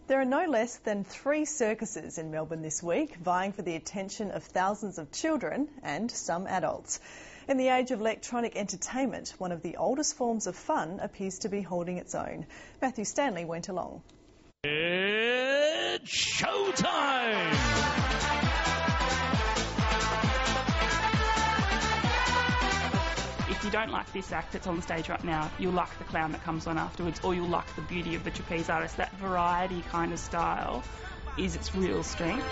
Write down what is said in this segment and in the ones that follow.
There are no less than 3 circuses in Melbourne this week, vying for the attention of thousands of children and some adults. In the age of electronic entertainment, one of the oldest forms of fun appears to be holding its own. Matthew Stanley went along. It's showtime! If you don't like this act that's on stage right now, you'll like the clown that comes on afterwards, or you'll like the beauty of the trapeze artist. That variety kind of style is its real strength.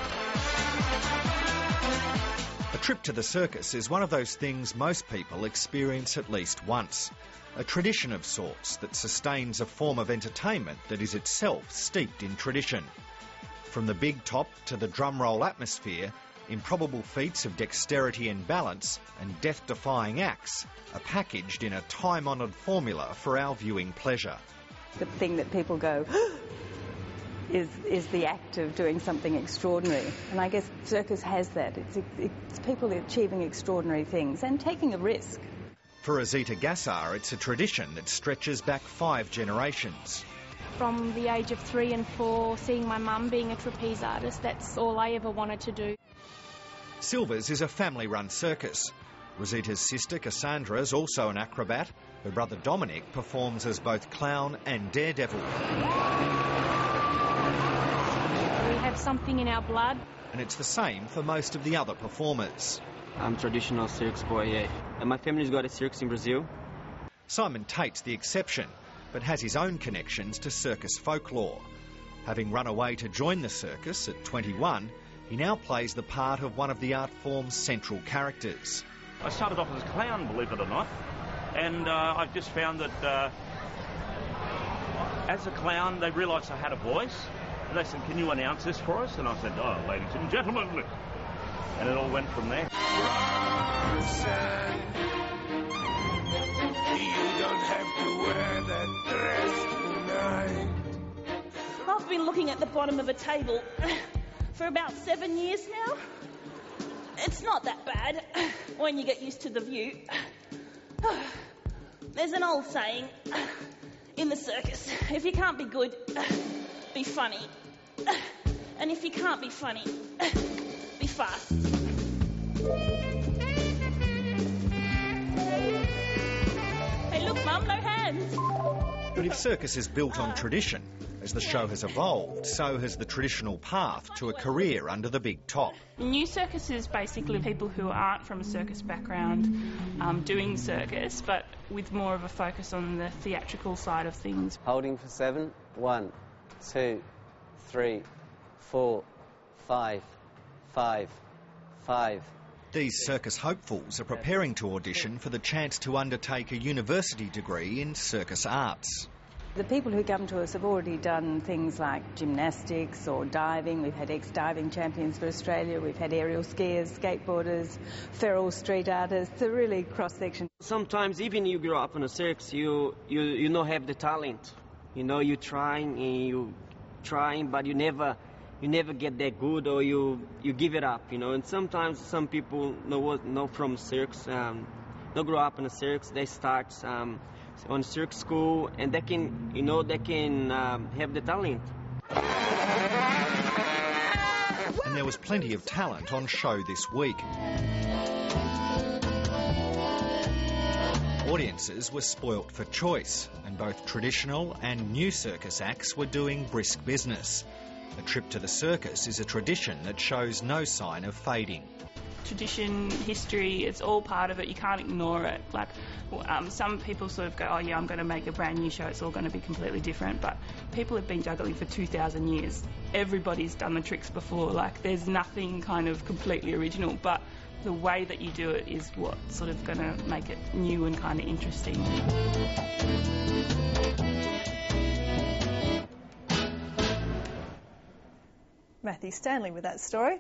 A trip to the circus is one of those things most people experience at least once. A tradition of sorts that sustains a form of entertainment that is itself steeped in tradition. From the big top to the drum roll atmosphere, improbable feats of dexterity and balance and death-defying acts are packaged in a time-honoured formula for our viewing pleasure. The thing that people go is the act of doing something extraordinary, and I guess circus has that. It's people achieving extraordinary things and taking a risk. For Rosita Gassar, it's a tradition that stretches back 5 generations. From the age of 3 and 4, seeing my mum being a trapeze artist, that's all I ever wanted to do. Silvers is a family-run circus. Rosita's sister Cassandra is also an acrobat. Her brother Dominic performs as both clown and daredevil. We have something in our blood. And it's the same for most of the other performers. I'm traditional circus boy, yeah. And my family's got a circus in Brazil. Simon Tate's the exception, but has his own connections to circus folklore. Having run away to join the circus at 21, he now plays the part of one of the art form's central characters. I started off as a clown, believe it or not, and I've just found that as a clown they realised I had a voice, and they said, "Can you announce this for us?" And I said, "Oh, ladies and gentlemen," and it all went from there. You don't have to wear that dress tonight. I've been looking at the bottom of a table for about 7 years now. It's not that bad when you get used to the view. There's an old saying in the circus: if you can't be good, be funny. And if you can't be funny, be fast. Hey, look, Mum, no hands. But if circus is built on tradition, as the show has evolved, so has the traditional path to a career under the big top. New circus is basically people who aren't from a circus background doing circus, but with more of a focus on the theatrical side of things. Holding for 7. 1, 2, 3, 4, 5, 5, 5. These circus hopefuls are preparing to audition for the chance to undertake a university degree in circus arts. The people who come to us have already done things like gymnastics or diving. We've had ex-diving champions for Australia. We've had aerial skiers, skateboarders, feral street artists. It's a really cross-section. Sometimes even you grow up in a circus, you don't have the talent. You know, you're trying and you trying, but you never get that good, or you give it up, you know. And sometimes some people know from circus, don't grow up in a circus. They start on circus school, and they can have the talent. And there was plenty of talent on show this week. Audiences were spoilt for choice, and both traditional and new circus acts were doing brisk business. A trip to the circus is a tradition that shows no sign of fading. Tradition, history, it's all part of it. You can't ignore it. Like, some people sort of go, "Oh yeah, I'm going to make a brand new show. It's all going to be completely different." But people have been juggling for 2,000 years. Everybody's done the tricks before. Like, there's nothing kind of completely original. But the way that you do it is what's sort of going to make it new and kind of interesting. Matthew Stanley with that story.